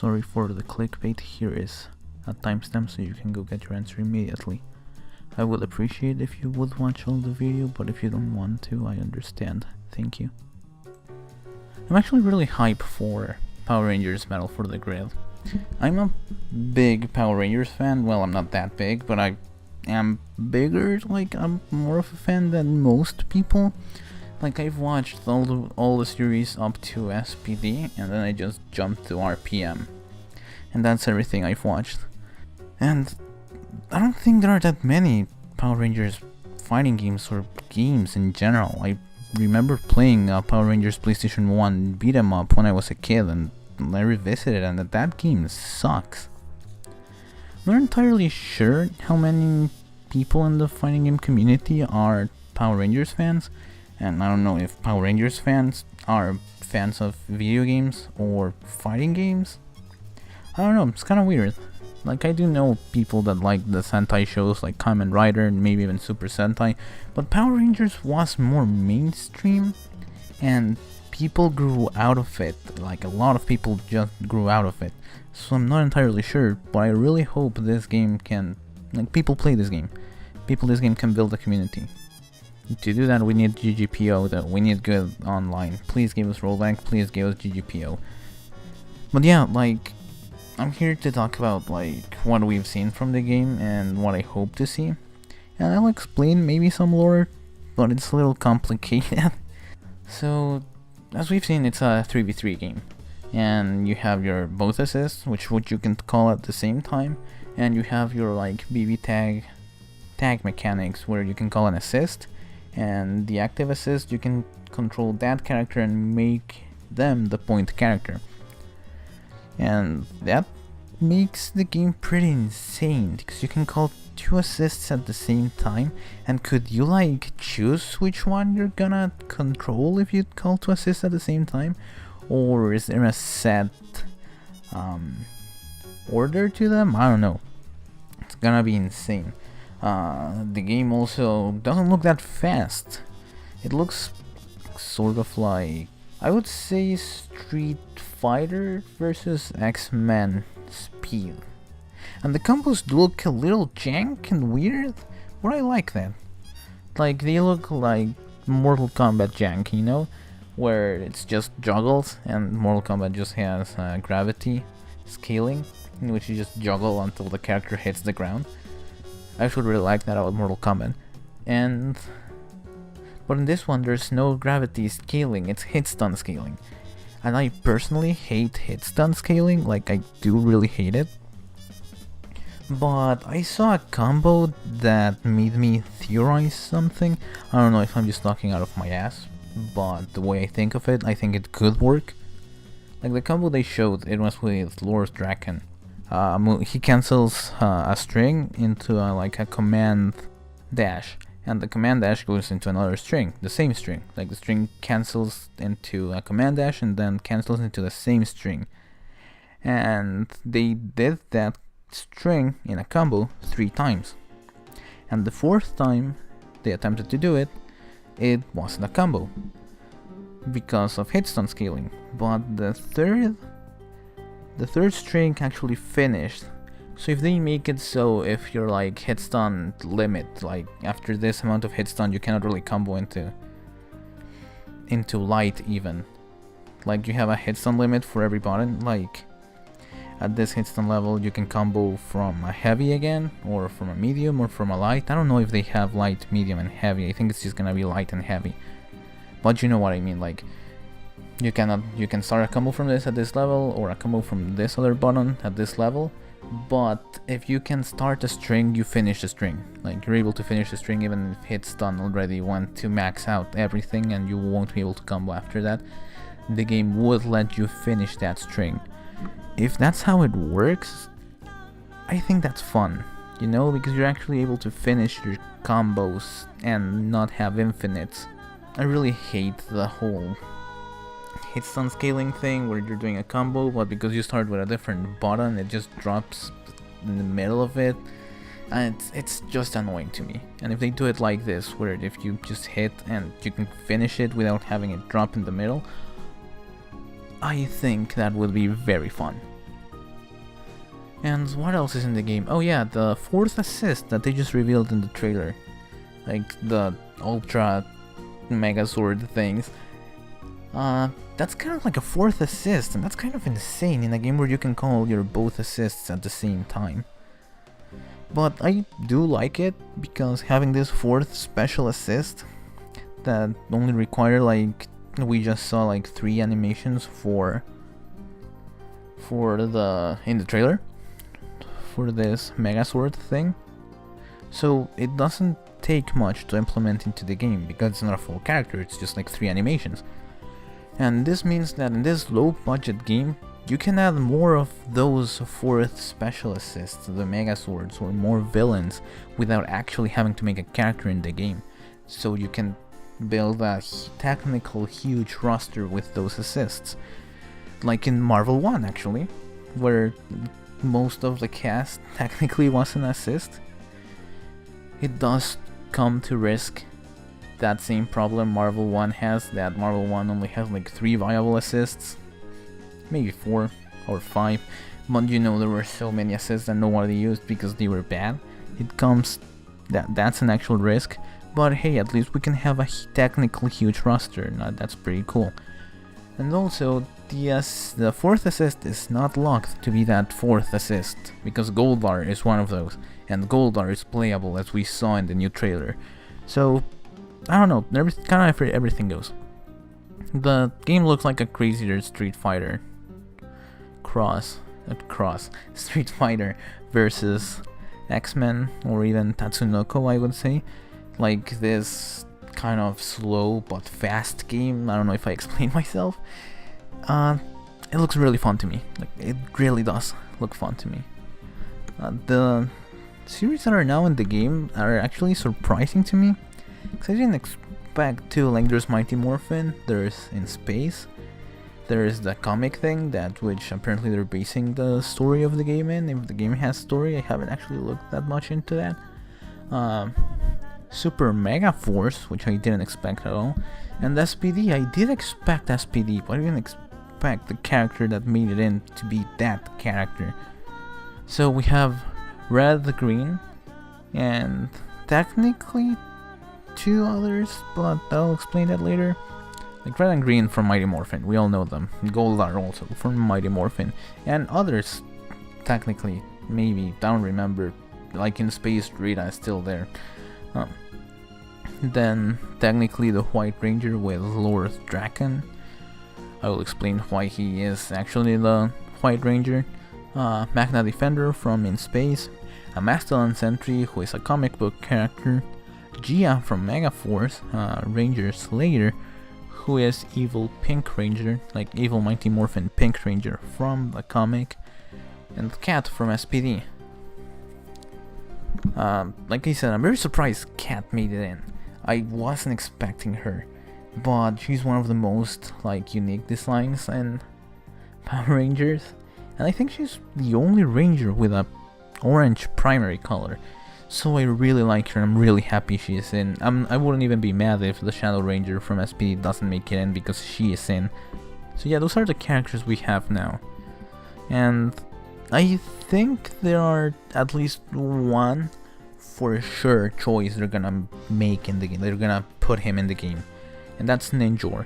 Sorry for the clickbait, here is a timestamp so you can go get your answer immediately. I would appreciate if you would watch all the video, but if you don't want to, I understand. Thank you. I'm actually really hyped for Power Rangers Battle for the Grid. I'm a big Power Rangers fan. Well, I'm not that big, but I am bigger. Like, I'm more of a fan than most people. Like, I've watched all the series up to SPD, and then I just jumped to RPM. And that's everything I've watched. And I don't think there are that many Power Rangers fighting games or games in general. I remember playing Power Rangers PlayStation 1 beat 'em up when I was a kid, and I revisited it, and that game sucks. I'm not entirely sure how many people in the fighting game community are Power Rangers fans, and I don't know if Power Rangers fans are fans of video games or fighting games. I don't know, it's kind of weird. Like, I do know people that like the Sentai shows like Kamen Rider and maybe even Super Sentai, but Power Rangers was more mainstream and people grew out of it. Like, a lot of people just grew out of it. So I'm not entirely sure, but I really hope this game can, like, people play this game. This game can build a community. To do that, we need GGPO, though. We need good online. Please give us rollback, please give us GGPO. But yeah, like, I'm here to talk about like what we've seen from the game and what I hope to see. And I'll explain maybe some lore, but it's a little complicated. So, as we've seen, it's a 3v3 game. And you have your both assists, which you can call at the same time. And you have your like BB tag mechanics, where you can call an assist. And the active assist, you can control that character and make them the point character. And that makes the game pretty insane, because you can call 2 assists at the same time. And could you like choose which one you're gonna control if you call 2 assists at the same time? Or is there a set order to them? I don't know. It's gonna be insane. The game also doesn't look that fast. It looks sort of like, I would say, Street Fighter versus X-Men speed. And the combos look a little jank and weird, but I like that. Like, they look like Mortal Kombat jank, you know? Where it's just juggles, and Mortal Kombat just has gravity scaling, in which you just juggle until the character hits the ground. I actually really like that about Mortal Kombat. But in this one, there's no gravity scaling, it's hit stun scaling. And I personally hate hit stun scaling, like, I do really hate it. But I saw a combo that made me theorize something. I don't know if I'm just talking out of my ass, but the way I think of it, I think it could work. Like, the combo they showed, it was with Lord Draken. He cancels a string into like a command dash. And the command dash goes into another string, the same string. Like, the string cancels into a command dash and then cancels into the same string. And they did that string in a combo 3 times. And the 4th time they attempted to do it, it wasn't a combo because of hit stun scaling. But the third string actually finished. So if they make it so if you're like hit stun limit, like after this amount of hit stun you cannot really combo into light even. Like, you have a hit stun limit for every button, like at this hit stun level you can combo from a heavy again, or from a medium, or from a light. I don't know if they have light, medium and heavy. I think it's just gonna be light and heavy. But you know what I mean, like you can start a combo from this at this level, or a combo from this other button at this level. But if you can start a string, you finish the string. Like, you're able to finish the string even if hit stun already went to max out everything and you won't be able to combo after that. The game would let you finish that string. If that's how it works, I think that's fun, you know, because you're actually able to finish your combos and not have infinites. I really hate the whole hit stun scaling thing where you're doing a combo, but because you start with a different button, it just drops in the middle of it, and it's just annoying to me. And if they do it like this, where if you just hit and you can finish it without having it drop in the middle, I think that would be very fun. And what else is in the game? Oh yeah, the 4th assist that they just revealed in the trailer. Like the Ultra Megazord things. That's kind of like a 4th assist, and that's kind of insane in a game where you can call your both assists at the same time. But I do like it, because having this 4th special assist that only require, like, we just saw like 3 animations for in the trailer for this Megazord thing. So it doesn't take much to implement into the game, because it's not a full character, it's just like 3 animations. And this means that in this low budget game, you can add more of those 4th special assists, the Megazords, or more villains, without actually having to make a character in the game. So you can build a technical huge roster with those assists. Like in Marvel 1 actually, where most of the cast technically was an assist. It does come to risk that same problem Marvel 1 has, that Marvel 1 only has like 3 viable assists, maybe 4 or 5, but you know, there were so many assists that nobody used because they were bad. It comes that's an actual risk, but hey, at least we can have a technically huge roster. Now, that's pretty cool. And also, the 4th assist is not locked to be that 4th assist, because Goldar is one of those, and Goldar is playable as we saw in the new trailer. So I don't know, kind of everything goes. The game looks like a crazier Street Fighter Street Fighter versus X-Men, or even Tatsunoko, I would say. Like this kind of slow but fast game. I don't know if I explained myself. It looks really fun to me. Like, it really does look fun to me. The series that are now in the game are actually surprising to me, because I didn't expect to. Like, there's Mighty Morphin, there's In Space, there's the comic thing, which apparently they're basing the story of the game in. If the game has story, I haven't actually looked that much into that. Super Mega Force, which I didn't expect at all, and SPD. I did expect SPD, but I didn't expect the character that made it in to be that character. So we have Red, the Green, and technically 2 others, but I'll explain that later. Like Red and Green from Mighty Morphin, we all know them. Goldar also from Mighty Morphin, and others technically, maybe, I don't remember. Like in Space, Rita is still there. Then technically the White Ranger with Lord Draken. I will explain why he is actually the White Ranger. Magna Defender from In Space, a Mastodon Sentry who is a comic book character, Gia from Megaforce, Ranger Slayer, who is Evil Pink Ranger, like Evil Mighty Morphin Pink Ranger from the comic, and Cat from SPD. Like I said, I'm very surprised Cat made it in. I wasn't expecting her, but she's one of the most like unique designs in Power Rangers, and I think she's the only ranger with a orange primary color. So I really like her. I'm really happy she is in. I wouldn't even be mad if the Shadow Ranger from SPD doesn't make it in, because she is in. So yeah, those are the characters we have now, and I think there are at least one for sure choice they're gonna make in the game. They're gonna put him in the game, and that's Ninjor.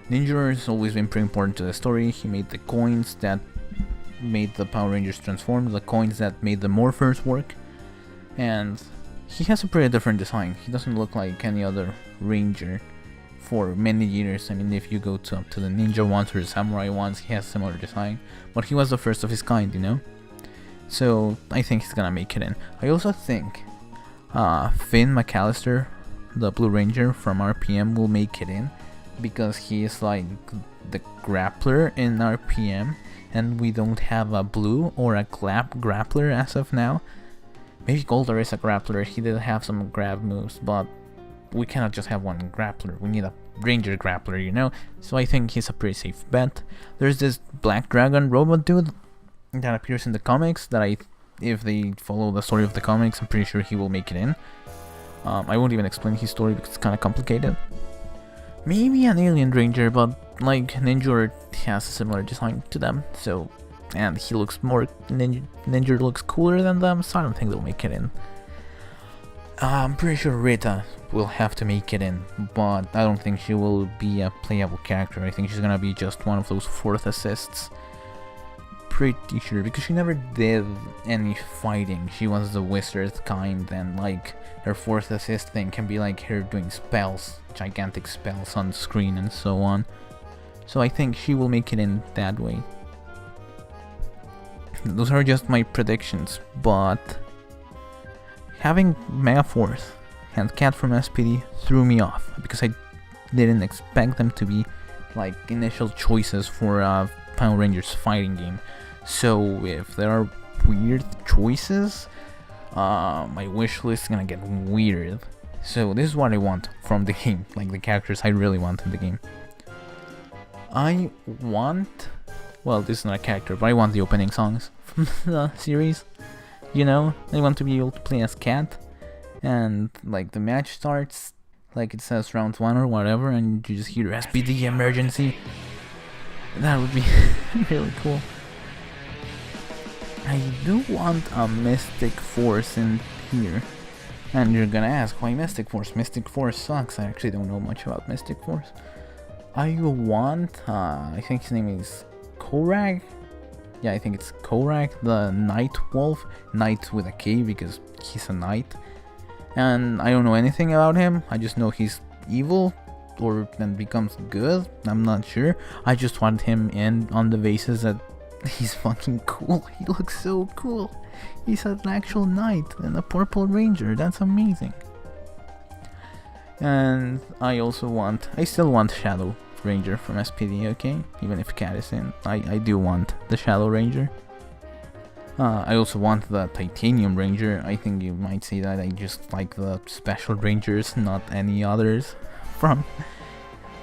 Ninjor has always been pretty important to the story. He made the coins that made the Power Rangers transform, the coins that made the Morphers work, and he has a pretty different design. He doesn't look like any other Ranger for many years. I mean, if you go up to the Ninja ones or the Samurai ones, he has a similar design, but he was the first of his kind, you know? So I think he's gonna make it in. I also think Finn McAllister, the Blue Ranger from RPM, will make it in, because he is like the grappler in RPM, and we don't have a blue or a grappler as of now. Maybe Goldar is a grappler. He did have some grab moves, but we cannot just have one grappler. We need a Ranger grappler, you know? So I think he's a pretty safe bet. There's this Black Dragon robot dude that appears in the comics that if they follow the story of the comics, I'm pretty sure he will make it in. I won't even explain his story because it's kind of complicated. Maybe an Alien Ranger, but like Ninjor has a similar design to them, so and he looks more ninja looks cooler than them, so I don't think they'll make it in. I'm pretty sure Rita will have to make it in, but I don't think she will be a playable character. I think she's gonna be just one of those fourth assists. Pretty sure, because she never did any fighting. She was the wizard kind, and like her fourth assist thing can be like her doing spells, gigantic spells on screen and so on. So I think she will make it in that way. Those are just my predictions, but having Megaforce and Cat from SPD threw me off because I didn't expect them to be like initial choices for a Power Rangers fighting game. So if there are weird choices, my wish list is gonna get weird. So this is what I want from the game, like the characters I really want in the game. I want, well, this is not a character, but I want the opening songs from the series. You know, I want to be able to play as Cat, and like the match starts, like it says round 1 or whatever, and you just hear SPD emergency. That would be really cool. I do want a Mystic Force in here. And you're gonna ask, why Mystic Force? Mystic Force sucks. I actually don't know much about Mystic Force. I want, I think his name is Korag? Yeah, I think it's Korag, the Nightwolf. Knight with a K because he's a knight. And I don't know anything about him. I just know he's evil or then becomes good. I'm not sure. I just want him in on the basis that he's fucking cool. He looks so cool. He's an actual knight and a purple ranger. That's amazing. And I still want Shadow Ranger from SPD, okay? Even if Cat is in, I do want the Shadow Ranger. I also want the Titanium Ranger. I think you might say that I just like the Special Rangers, not any others from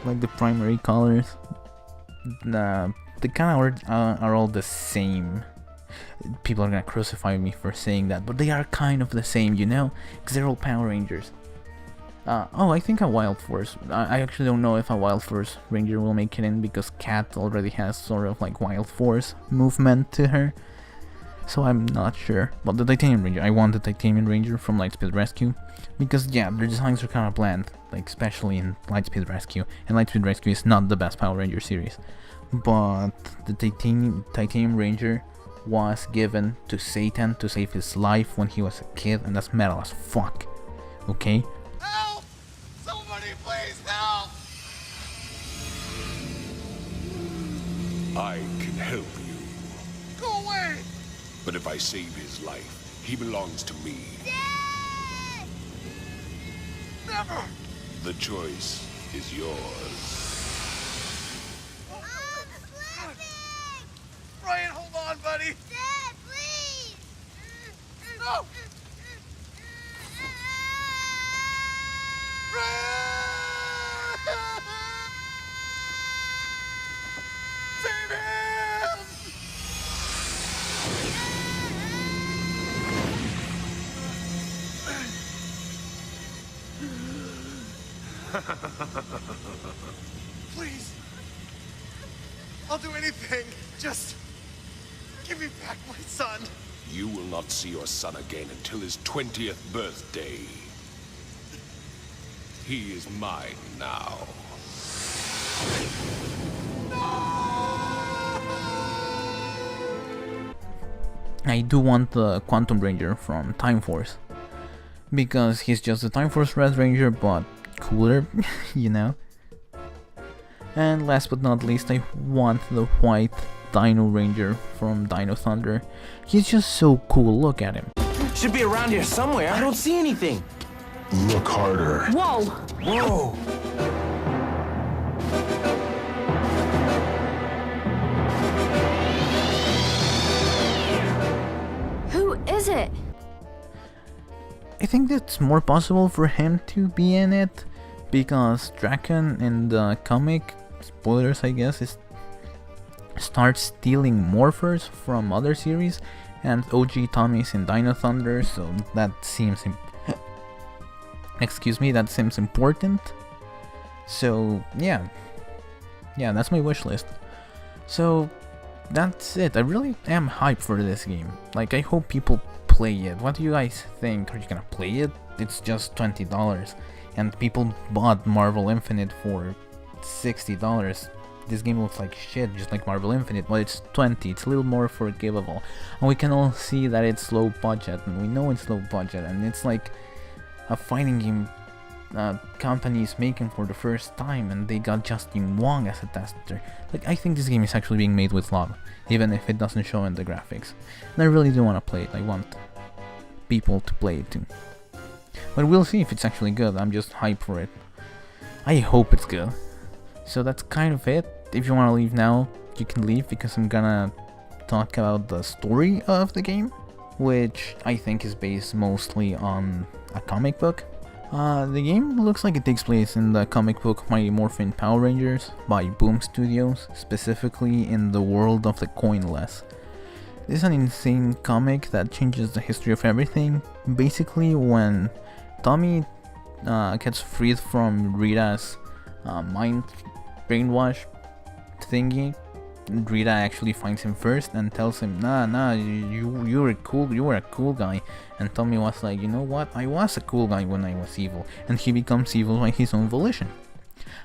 like the primary colors. The kind of are all the same. People are gonna crucify me for saying that, but they are kind of the same, you know? Because they're all Power Rangers. Oh, I think a Wild Force. I actually don't know if a Wild Force Ranger will make it in, because Cat already has sort of like Wild Force movement to her. So I'm not sure. But the Titanium Ranger, I want the Titanium Ranger from Lightspeed Rescue. Because yeah, their designs are kind of bland, like especially in Lightspeed Rescue. And Lightspeed Rescue is not the best Power Ranger series. But the Titanium Ranger was given to Satan to save his life when he was a kid, and that's metal as fuck. Okay? Help! Somebody please help! I can help you. Go away! But if I save his life, he belongs to me. Dad! Never! The choice is yours. Ryan, hold on, buddy! Dad, please! No! Save him! Please! I'll do anything. Just give me back my son. You will not see your son again until his 20th birthday. He is mine now. I do want the Quantum Ranger from Time Force, because he's just a Time Force Red Ranger but cooler, you know. And last but not least, I want the white Dino Ranger from Dino Thunder. He's just so cool, look at him. Should be around here somewhere. I don't see anything. Look harder. Whoa! Whoa! Who is it? I think it's more possible for him to be in it, because Draken in the comic, spoilers I guess, starts stealing morphers from other series, and OG Tommy's in Dino Thunder, so that seems that seems important. So yeah, that's my wish list. So that's it. I really am hyped for this game. Like, I hope people play it. What do you guys think? Are you gonna play it? It's just $20, and people bought Marvel Infinite for $60. This game looks like shit, just like Marvel Infinite, but it's 20. It's a little more forgivable, and we can all see that it's low budget, and we know it's low budget, and it's like a fighting game company is making for the first time, and they got Justin Wong as a tester. Like, I think this game is actually being made with love, even if it doesn't show in the graphics. And I really do want to play it. I want people to play it too. But we'll see if it's actually good. I'm just hyped for it. I hope it's good. So that's kind of it. If you want to leave now, you can leave, because I'm gonna talk about the story of the game, which I think is based mostly on a comic book. The game looks like it takes place in the comic book Mighty Morphin Power Rangers by Boom Studios, specifically in the world of the Coinless. This is an insane comic that changes the history of everything. Basically, when Tommy gets freed from Rita's mind brainwash thingy, Rita actually finds him first and tells him, nah, you were a cool guy. And Tommy was like, you know what, I was a cool guy when I was evil, and he becomes evil by his own volition.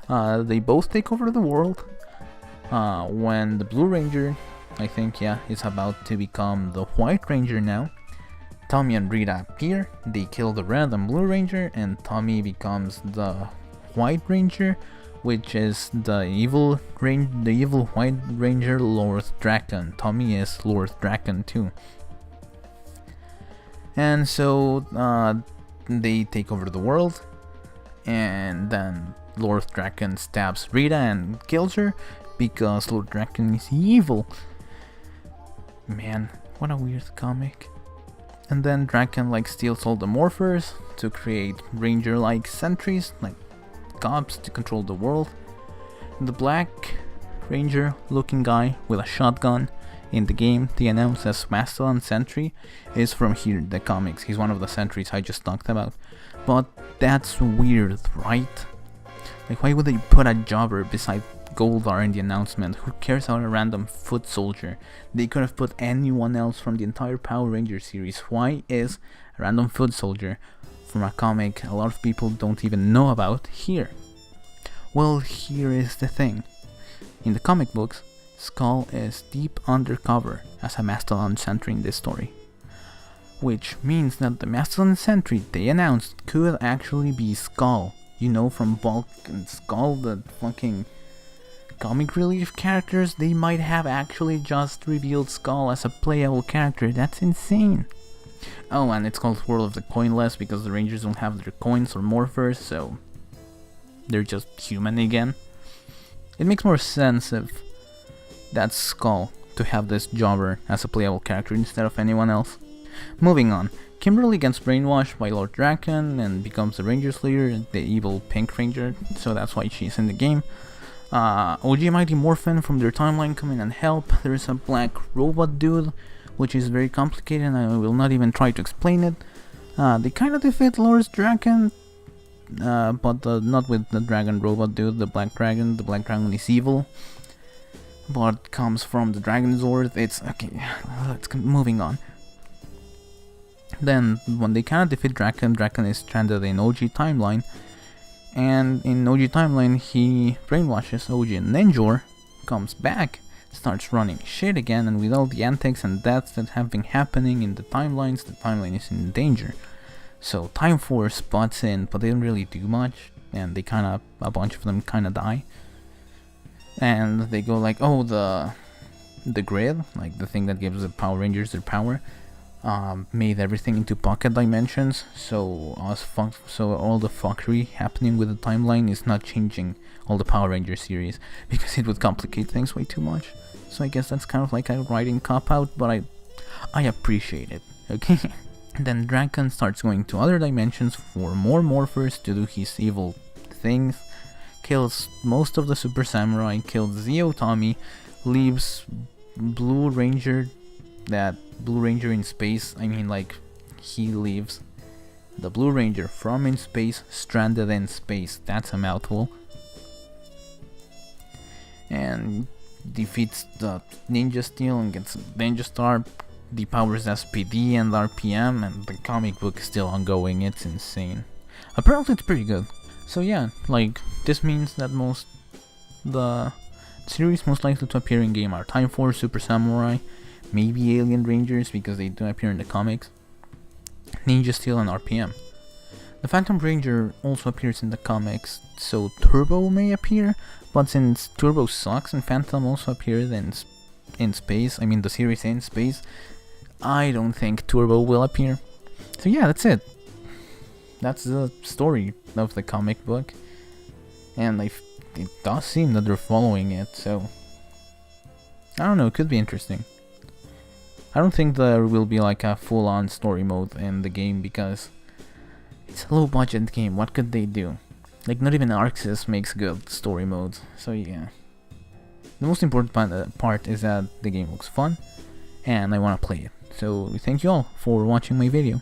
They both take over the world. When the Blue Ranger, I think, is about to become the White Ranger now, Tommy and Rita appear, they kill the Red and Blue Ranger, and Tommy becomes the White Ranger, which is the evil White Ranger, Lord Draken. Tommy is Lord Draken too. And so they take over the world, and then Lord Draken stabs Rita and kills her because Lord Draken is evil. Man, what a weird comic. And then Draken steals all the morphers to create ranger-like sentries, like cops, to control the world. The Black Ranger looking guy with a shotgun in the game, they announce as Mastodon Sentry, is from here, the comics. He's one of the sentries I just talked about. But that's weird, right? Like, why would they put a jobber beside Goldar in the announcement? Who cares about a random foot soldier? They could have put anyone else from the entire Power Ranger series. Why is a random foot soldier from a comic a lot of people don't even know about here? Well, here is the thing. In the comic books, Skull is deep undercover as a Mastodon Sentry in this story. Which means that the Mastodon Sentry they announced could actually be Skull. You know, from Bulk and Skull, the fucking comic relief characters, they might have actually just revealed Skull as a playable character. That's insane. Oh, and it's called World of the Coinless because the Rangers don't have their coins or morphers, so they're just human again. It makes more sense if that's Skull to have this jobber as a playable character instead of anyone else. Moving on, Kimberly gets brainwashed by Lord Draken and becomes the Rangers leader, the evil Pink Ranger, so that's why she's in the game. OG Mighty Morphin from their timeline come in and help. There's a black robot dude, which is very complicated and I will not even try to explain it. They kind of defeat Lord Draken, but not with the dragon robot dude, the black dragon. The black dragon is evil, but comes from the Megazord. It's okay, let's moving on. Then when they kind of defeat Draken, Draken is stranded in OG timeline, and in OG timeline he brainwashes OG, and Ninjor comes back, starts running shit again, and with all the antics and deaths that have been happening in the timelines, the timeline is in danger. So Time Force spots in, but they don't really do much, and they a bunch of them kind of die. And they go like, oh, the grid, like the thing that gives the Power Rangers their power, made everything into pocket dimensions, so all the fuckery happening with the timeline is not changing all the Power Ranger series, because it would complicate things way too much. So I guess that's kind of like a writing cop-out, but I appreciate it, okay? Then Draken starts going to other dimensions for more morphers to do his evil things, kills most of the Super Samurai, kills Zeo Tommy, leaves Blue Ranger, that Blue Ranger in space, he leaves the Blue Ranger from in space, stranded in space. That's a mouthful. And defeats the Ninja Steel and gets Ninja Star, depowers SPD and RPM, and the comic book is still ongoing. It's insane. Apparently it's pretty good. So yeah, like, this means that the series most likely to appear in game are Time Force, Super Samurai, maybe Alien Rangers because they do appear in the comics, Ninja Steel, and RPM. The Phantom Ranger also appears in the comics, so Turbo may appear, but since Turbo sucks and Phantom also appeared in space, I mean the series in space, I don't think Turbo will appear. So yeah, that's it. That's the story of the comic book, and it does seem that they're following it, so I don't know, it could be interesting. I don't think there will be like a full-on story mode in the game because it's a low-budget game. What could they do? Like, not even Arxis makes good story modes, so yeah. The most important part is that the game looks fun and I want to play it. So thank you all for watching my video.